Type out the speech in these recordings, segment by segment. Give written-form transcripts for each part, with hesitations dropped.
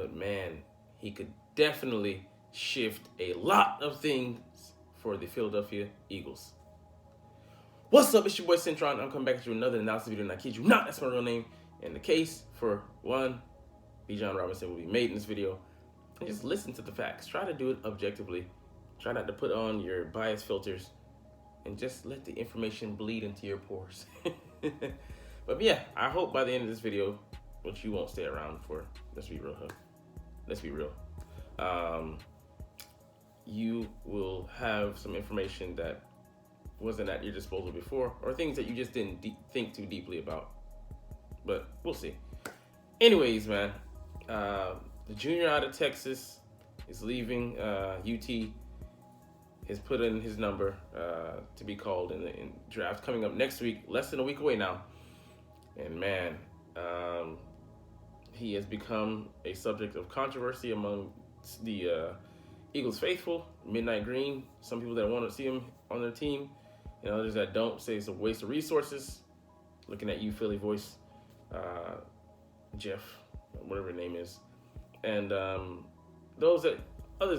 but man, he could definitely shift a lot of things for the Philadelphia Eagles. What's up? It's your boy Cintron. I'm coming back to another analysis video, and I kid you not, that's my real name. And the case for one, Bijan Robinson will be made in this video. And just listen to the facts. Try to do it objectively. Try not to put on your bias filters, and just let the information bleed into your pores. But yeah, I hope by the end of this video, which you won't stay around for, let's be real, let's be real. You will have some information that wasn't at your disposal before, or things that you just didn't think too deeply about. But we'll see. Anyways, man, the junior out of Texas is leaving UT. Has put in his number to be called in the draft coming up next week, less than a week away now. And man, he has become a subject of controversy among the Eagles faithful, Midnight Green, some people that want to see him on their team, and others that don't, say it's a waste of resources. Looking at you, Philly voice, Jeff, whatever your name is. And others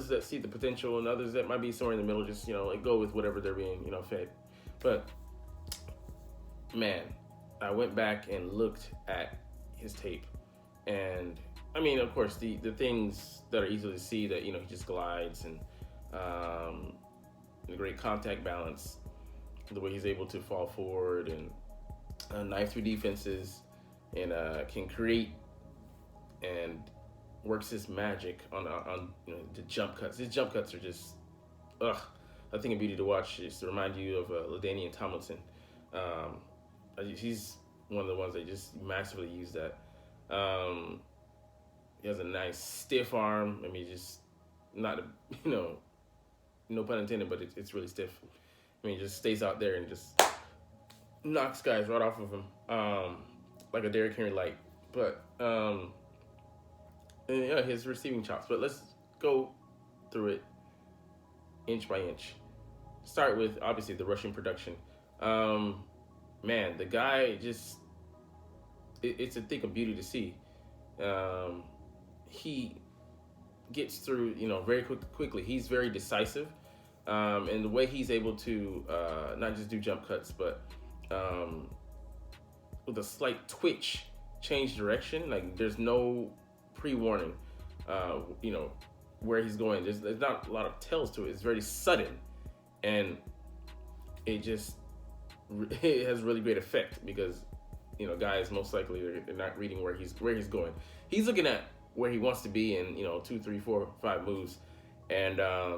that see the potential, and others that might be somewhere in the middle, just, like go with whatever they're being, fed. But man, I went back and looked at his tape, and I mean, of course, the things that are easy to see, that he just glides, and the great contact balance, the way he's able to fall forward and knife through defenses, and can create and works his magic on the jump cuts. His jump cuts are just a thing of beauty to watch. Just to remind you of LaDainian Tomlinson. He's one of the ones that just massively use that. He has a nice stiff arm. I mean, just not no pun intended, but it's really stiff. I mean, he just stays out there and just knocks guys right off of him, like a Derrick Henry light. But and yeah, his receiving chops. But let's go through it inch by inch. Start with, obviously, the rushing production. Man, the guy just, it's a thing of beauty to see. He gets through, very quickly. He's very decisive. And the way he's able to not just do jump cuts, but with a slight twitch, change direction. Like, there's no pre-warning, where he's going. There's not a lot of tells to it. It's very sudden, and it has really great effect, because guys most likely they're not reading where he's going. He's looking at where he wants to be in 2, 3, 4, 5 moves, and I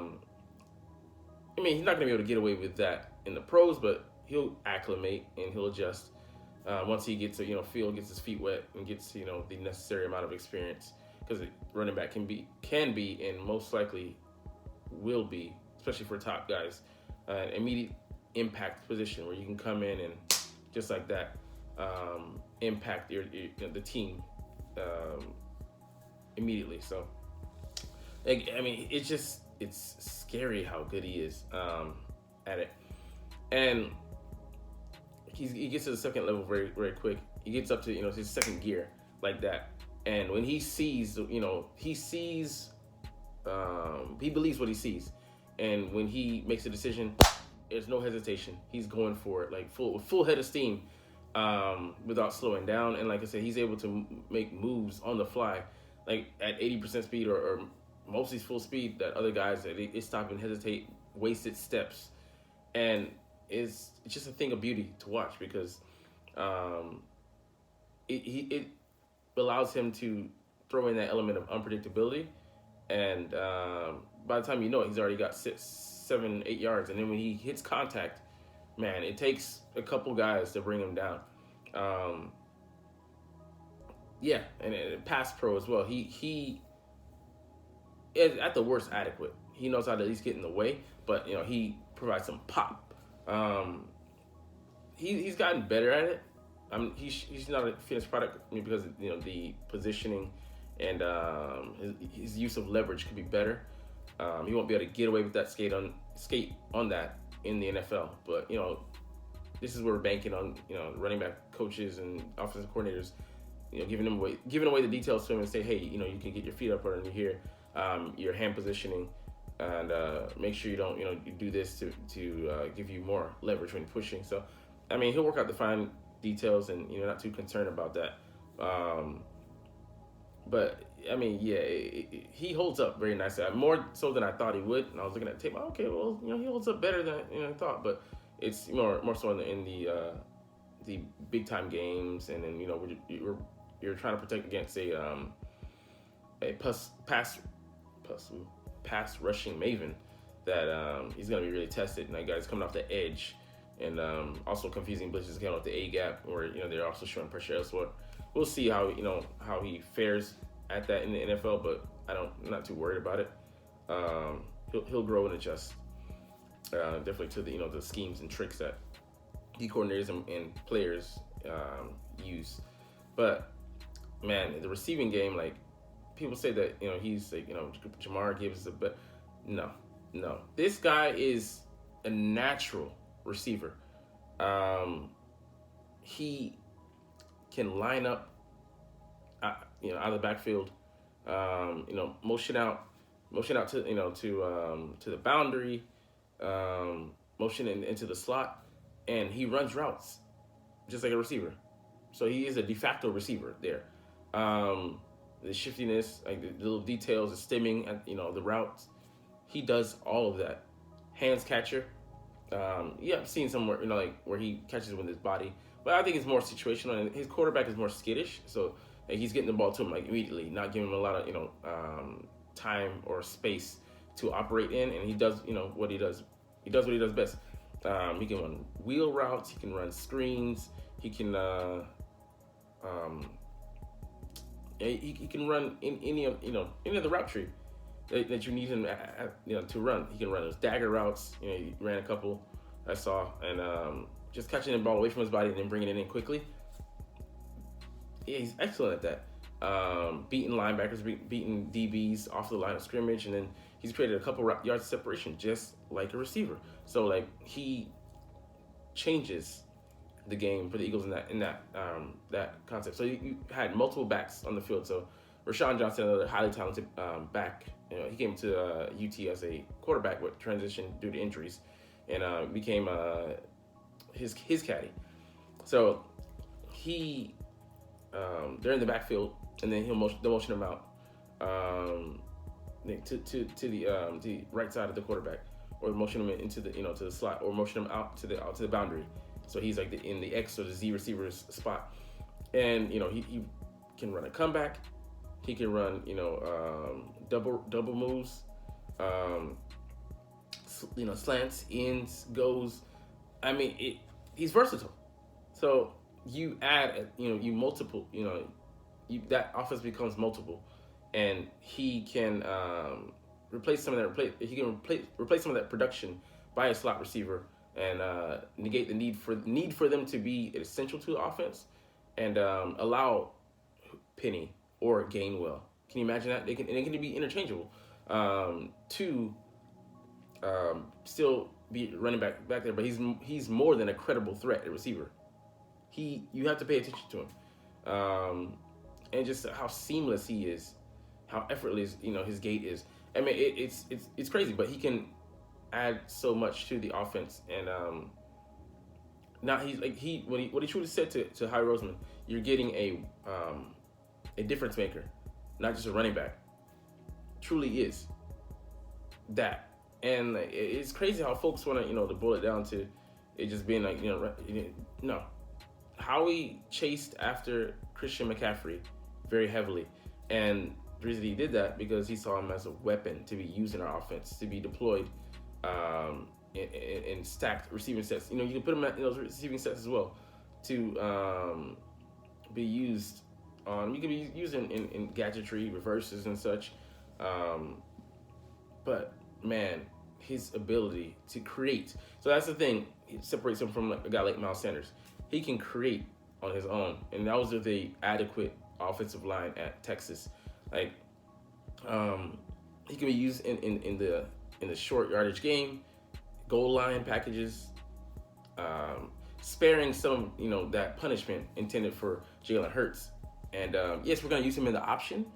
mean, he's not gonna be able to get away with that in the pros, but he'll acclimate and he'll adjust. Once he gets to field, gets his feet wet, and gets the necessary amount of experience, because running back can be and most likely will be, especially for top guys, an immediate impact position where you can come in and just like that impact the team immediately. So I mean, it's scary how good he is at it, and he gets to the second level very, very quick. He gets up to his second gear like that, and when he sees, he believes what he sees, and when he makes a decision, there's no hesitation. He's going for it, like full head of steam, without slowing down. And like I said, he's able to make moves on the fly, like at 80% speed or mostly full speed, that other guys they stop and hesitate, wasted steps, and it's just a thing of beauty to watch, because it allows him to throw in that element of unpredictability, and by the time he's already got 6, 7, 8 yards, and then when he hits contact, man, it takes a couple guys to bring him down. Yeah, and pass pro as well. He is at the worst adequate. He knows how to at least get in the way, but he provides some pop. He's gotten better at it. He's not a finished product, because the positioning and his use of leverage could be better. He won't be able to get away with that skate on that in the NFL. But this is where we're banking on running back coaches and offensive coordinators, giving away the details to him and say, hey, you can get your feet up underneath here, your hand positioning, and make sure you don't, you do this to give you more leverage when pushing. So, I mean, he'll work out the fine details, and not too concerned about that. But I mean, yeah, he holds up very nicely, more so than I thought he would. And I was looking at the tape. Okay, well, he holds up better than I thought, but it's more so in the big time games, and then you're trying to protect against a pass rushing maven that he's gonna be really tested. And that guy's coming off the edge, and also confusing blitzes coming off the A gap, where they're also showing pressure elsewhere. We'll see how he fares at that in the NFL, but I'm not too worried about it. He'll grow and adjust definitely to the schemes and tricks that D coordinators and players use. But man, the receiving game, like people say that he's like Jamar Gibbs, but no, this guy is a natural receiver. He can line up, out of the backfield, motion out to to the boundary, motion into the slot, and he runs routes just like a receiver. So he is a de facto receiver there. The shiftiness, like the little details, the stemming, the routes, he does all of that. Hands catcher. I've seen somewhere, like where he catches with his body, but I think it's more situational. And his quarterback is more skittish, so he's getting the ball to him like immediately, not giving him a lot of time or space to operate in. And he does what he does. He does what he does best. He can run wheel routes. He can run screens. He can he can run in any of the route tree that you need him to run. He can run those dagger routes. He ran a couple I saw, and just catching the ball away from his body and then bringing it in quickly. Yeah, he's excellent at that. Beating linebackers, beating DBs off the line of scrimmage, and then he's created a couple yards of separation just like a receiver. So like he changes the game for the Eagles in that concept. So you had multiple backs on the field. So Rashawn Johnson, another highly talented back, he came to UT as a quarterback with transition due to injuries, and became his caddy. So he they're in the backfield, and then they'll motion him out to the right side of the quarterback, or motion him into the to the slot, or motion him out to the boundary. So he's like in the X or the Z receiver's spot, and he can run a comeback. He can run double moves, slants, ins, goes. I mean, he's versatile. So you add you multiple that offense becomes multiple, and he can replace some of that production by a slot receiver, and negate the need for them to be essential to the offense, and allow Penny or Gainwell. Can you imagine that? They can be interchangeable to still be running back there, but he's more than a credible threat at receiver. You have to pay attention to him, and just how seamless he is, how effortless his gait is. I mean, it's crazy, but he can add so much to the offense. And now he's like what he truly said to Howie Roseman, you're getting a difference maker, not just a running back. Truly is that. And it's crazy how folks want to boil it down to it just being like no. Howie chased after Christian McCaffrey very heavily, and the reason he did that because he saw him as a weapon to be used in our offense, to be deployed in stacked receiving sets. You can put him in those receiving sets as well to be used on. You can be used in gadgetry, reverses, and such. But man, his ability to create. So that's the thing. It separates him from a guy like Miles Sanders. He can create on his own, and that was with the adequate offensive line at Texas. Like, he can be used in the short yardage game, goal line packages, sparing some that punishment intended for Jalen Hurts, And yes, we're going to use him in the option,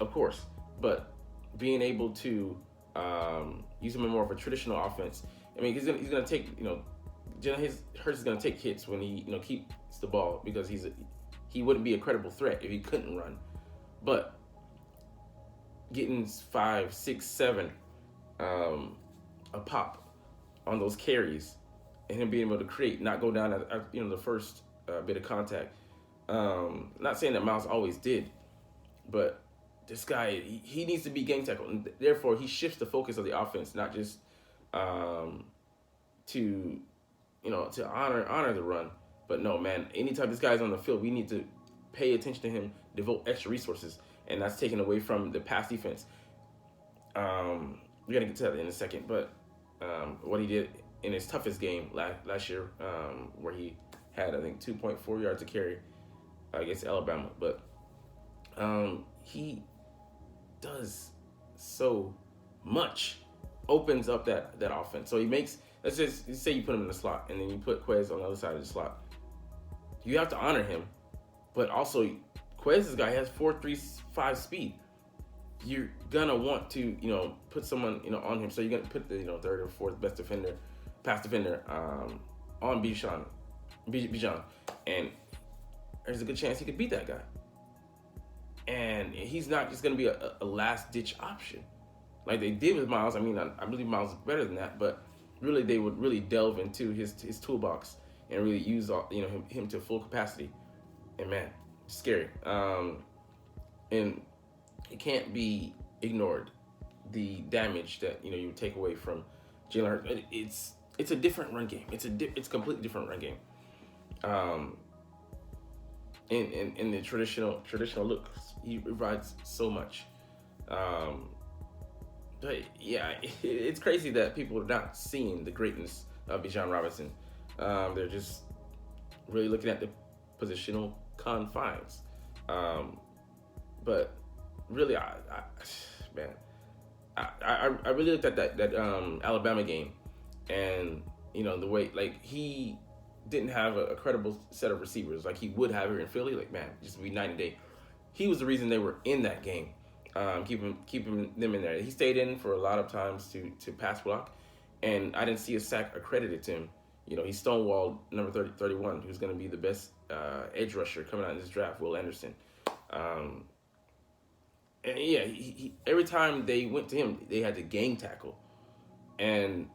of course, but being able to use him in more of a traditional offense. I mean, he's gonna take, Jalen Hurts is gonna take hits when he keeps the ball, because he wouldn't be a credible threat if he couldn't run. But getting 5, 6, 7 a pop on those carries, and him being able to create, not go down at the first bit of contact. Not saying that Miles always did, but this guy, he needs to be game tackled, and therefore he shifts the focus of the offense, not just to honor the run, but no, man. Anytime this guy's on the field, we need to pay attention to him, devote extra resources, and that's taken away from the pass defense. We're gonna get to that in a second, but what he did in his toughest game last year, where he had, I think, 2.4 yards a carry against Alabama, but he does so much, opens up that offense. So he makes, let's just say you put him in the slot, and then you put Quez on the other side of the slot. You have to honor him, but also Quez's guy has 4.35 speed. You're gonna want to put someone on him, so you're gonna put the third or fourth best pass defender on Bijan, and there's a good chance he could beat that guy. And he's not just going to be a last-ditch option like they did with Miles. I mean, I believe Miles is better than that, but really they would really delve into his toolbox and really use him to full capacity. And man, scary. And it can't be ignored, the damage that you take away from Jalen Hurts. It's a different run game. It's a completely different run game. In the traditional look, he provides so much. But yeah, it's crazy that people are not seeing the greatness of Bijan Robinson. They're just really looking at the positional confines. But really, I really looked at that Alabama game, and the way, like, he didn't have a credible set of receivers like he would have here in Philly. Like, man, just be night and day. He was the reason they were in that game, keeping them in there. He stayed in for a lot of times to pass block, and I didn't see a sack accredited to him. He stonewalled number 31, who's going to be the best edge rusher coming out in this draft, Will Anderson. And yeah, he every time they went to him, they had to gang tackle, and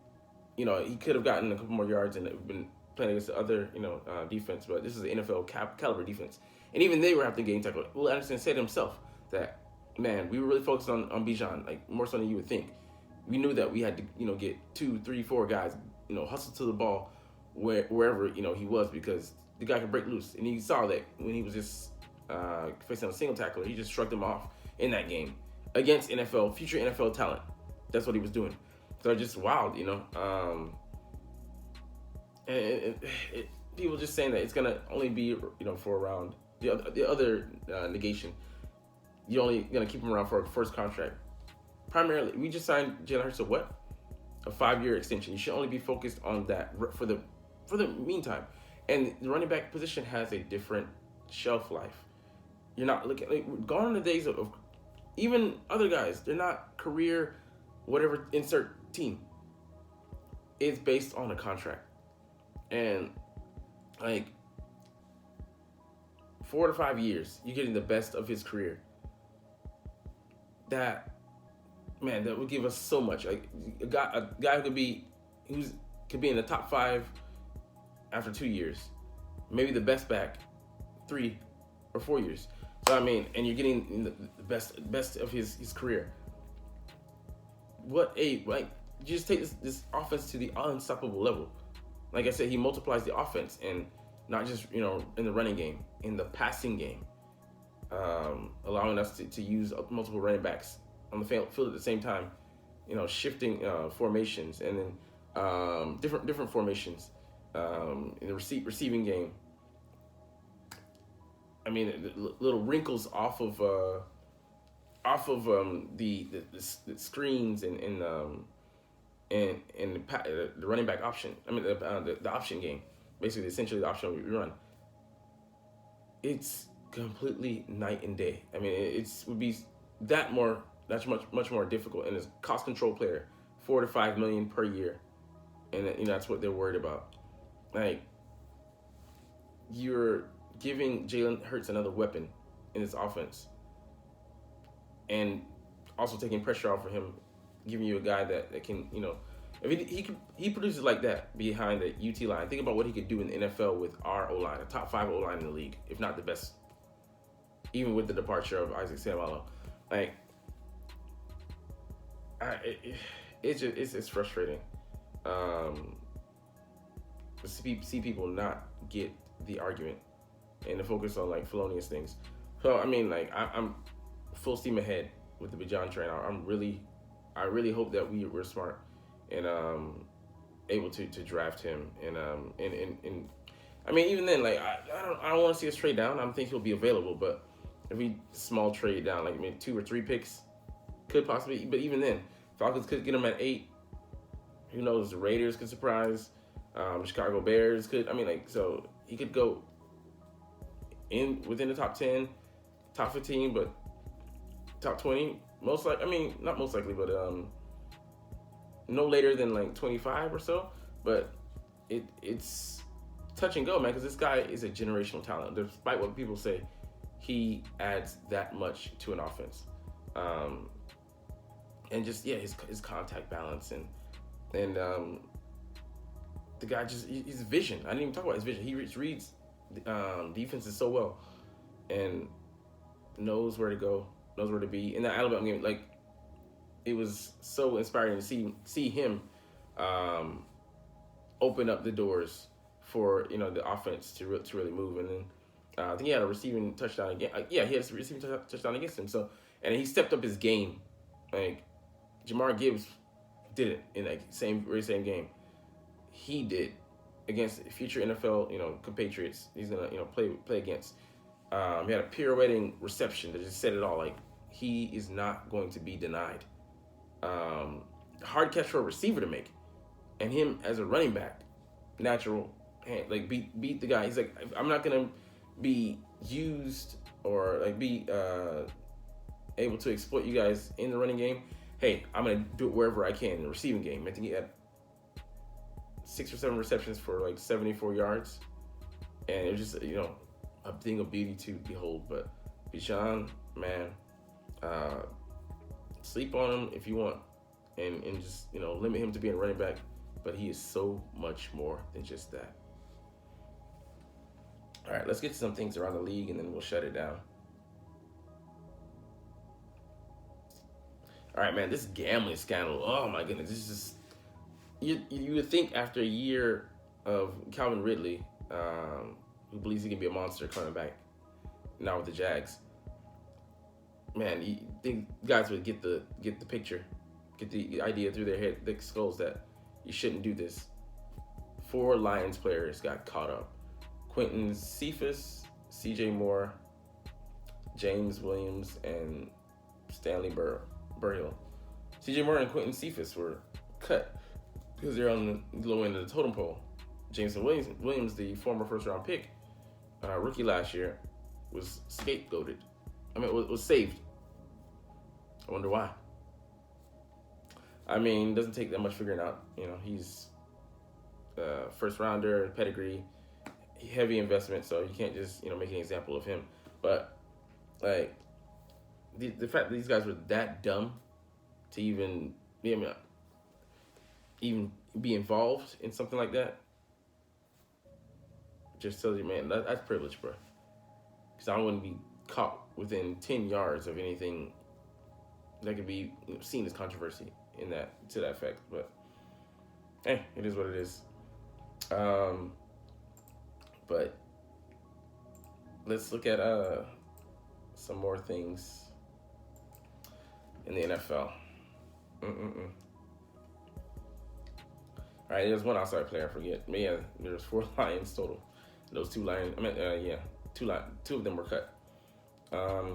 he could have gotten a couple more yards and been playing against the other, defense, but this is an NFL caliber defense. And even they were having to game tackle. Will Anderson said himself that, man, we were really focused on Bijan, like more so than you would think. We knew that we had to, get 2, 3, 4 guys, hustle to the ball wherever, he was, because the guy could break loose. And he saw that when he was just facing a single tackler, he just shrugged him off in that game against future NFL talent. That's what he was doing. So just wild, and people just saying that it's gonna only be for a round. The other negation, you're only gonna keep him around for a first contract. Primarily, we just signed Jalen Hurts a 5-year extension. You should only be focused on that for the meantime. And the running back position has a different shelf life. You're not looking gone are the days of even other guys. They're not career whatever insert team. It's based on a contract. And like 4 to 5 years, you're getting the best of his career. That would give us so much. Like a guy who could be in the top 5 after 2 years, maybe the best back 3 or 4 years. So I mean, and you're getting the best of his career. You just take this offense to the unstoppable level. Like I said, he multiplies the offense, and not just in the running game, in the passing game, allowing us to use multiple running backs on the field at the same time, shifting formations, and then different formations in the receiving game. I mean, the little wrinkles off of the screens and the running back option. I mean the option game, basically essentially the option we run. It's completely night and day. I mean, it's would be that's much more difficult, and it's cost control player, 4 to 5 million per year, and that's what they're worried about. Like, you're giving Jalen Hurts another weapon in his offense, and also taking pressure off of him, giving you a guy that can, if he produces like that behind the UT line. Think about what he could do in the NFL with our O line, a top 5 O line in the league, if not the best, even with the departure of Isaac Seumalo. Like, it's frustrating. To see people not get the argument and to focus on like felonious things. So I mean, like I'm full steam ahead with the Bijan train. I really hope that we're smart and able to draft him and I mean, even then, like I don't want to see us trade down. I don't think he'll be available, but if we small trade down, like maybe 2 or 3 picks, could possibly. But even then, Falcons could get him at 8. Who knows? The Raiders could surprise. Chicago Bears could. I mean, like, so he could go within the top 10, top 15, but top 20. Most like, I mean, not most likely, but no later than like 25 or so. But it's touch and go, man, because this guy is a generational talent. Despite what people say, he adds that much to an offense, and just his contact balance and the guy his vision. I didn't even talk about his vision. He reads defenses so well and knows where to go, knows where to be. In the Alabama game, like, it was so inspiring to see him open up the doors for the offense to really move. And then I think he had a receiving touchdown again. He had a receiving touchdown against him. So, and he stepped up his game. Like, Jamar Gibbs did it in that very same game. He did against future NFL, compatriots. He's gonna, play against. He had a pirouetting reception that just said it all. Like, he is not going to be denied. Hard catch for a receiver to make, and him as a running back, natural hand, like beat the guy. He's like, I'm not gonna be used or like be able to exploit you guys in the running game. Hey, I'm gonna do it wherever I can in the receiving game. I think he had 6 or 7 receptions for like 74 yards, and it was just a thing of beauty to behold. But Bijan, man, sleep on him if you want, and just limit him to being a running back. But he is so much more than just that. All right, let's get to some things around the league, and then we'll shut it down. All right, man, this gambling scandal. Oh my goodness, this is you would think after a year of Calvin Ridley, who believes he can be a monster coming back now with the Jags. Man, you think guys would get the picture, get the idea through their skulls that you shouldn't do this. 4 Lions players got caught up. Quentin Cephas, C.J. Moore, James Williams, and Stanley Burhill. C.J. Moore and Quentin Cephas were cut because they're on the low end of the totem pole. Jameson Williams, the former first-round pick, rookie last year, was scapegoated. I mean, was saved. I wonder why. I mean, it doesn't take that much figuring out. He's first-rounder, pedigree, heavy investment, so you can't just, make an example of him. But, like, the fact that these guys were that dumb to even be involved in something like that just tells you, man, that's privilege, bro. Because I wouldn't be caught within 10 yards of anything that could be seen as controversy to that effect. But hey, it is what it is. But let's look at some more things in the NFL. All right, there's one outside player. I forget. Yeah, there's 4 Lions total. Those 2 Lions. Two of them were cut.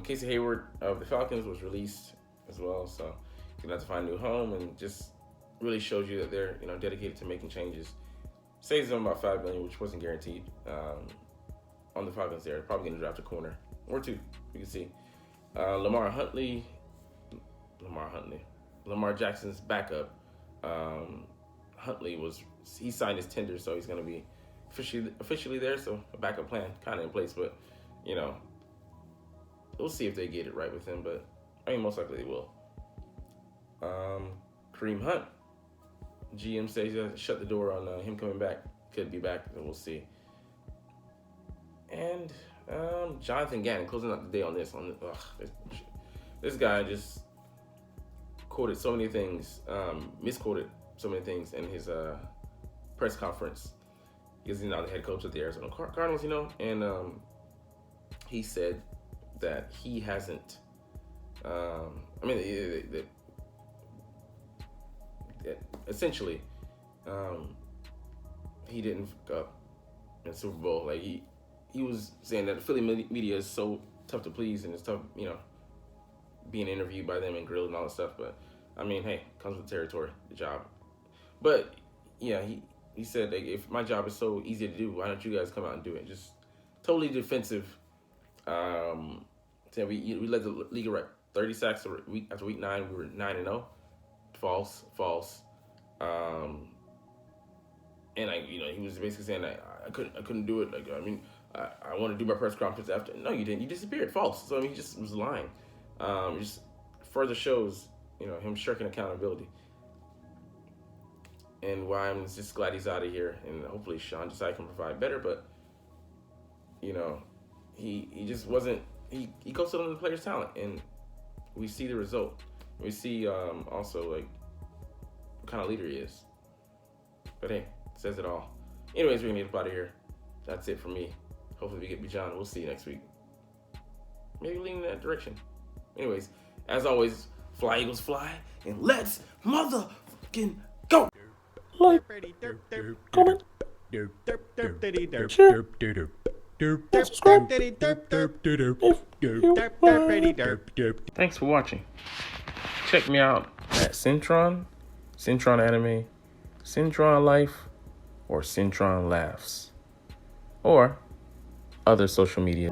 Casey Hayward of the Falcons was released as well, so he's gonna have to find a new home, and just really shows you that they're dedicated to making changes. Saves them about $5 million, which wasn't guaranteed. On the Falcons, they're probably gonna draft a corner or two. You can see Lamar Jackson's backup. Huntley he signed his tender, so he's going to be officially there. So a backup plan kind of in place, but we'll see if they get it right with him. But I mean, most likely they will. Kareem Hunt, GM says he's gonna shut the door on him coming back. Could be back, and we'll see. And Jonathan Gannon closing out the day on this. This guy just quoted so many things, misquoted so many things in his press conference, because he's now the head coach of the Arizona Cardinals, and he said that he hasn't. Essentially, he didn't fuck up in the Super Bowl. Like he was saying that the Philly media is so tough to please, and it's tough, being interviewed by them and grilled and all that stuff. But I mean, hey, comes with the territory, the job. But yeah, he said, like, if my job is so easy to do, why don't you guys come out and do it? Just totally defensive. Saying we led the league at 30 sacks after week 9. We were 9-0. False. And he was basically saying that I couldn't do it. Like, I mean, I want to do my press conference after. No, you didn't. You disappeared. False. So I mean, he just was lying. Just further shows, him shirking accountability. And why I'm just glad he's out of here, and hopefully Sean Desai can provide better. But he just wasn't. He coasted on the player's talent, and we see the result. We see also like what kind of leader he is. But hey, says it all. Anyways, we're gonna get up out of here. That's it for me. Hopefully we get Bijan. We'll see you next week. Maybe lean in that direction. Anyways, as always, fly Eagles fly, and let's motherfucking go. Like, comment, share, subscribe if you Thanks for watching. Check me out at Cintron Anime, Cintron Life, or Cintron Laughs, or other social media.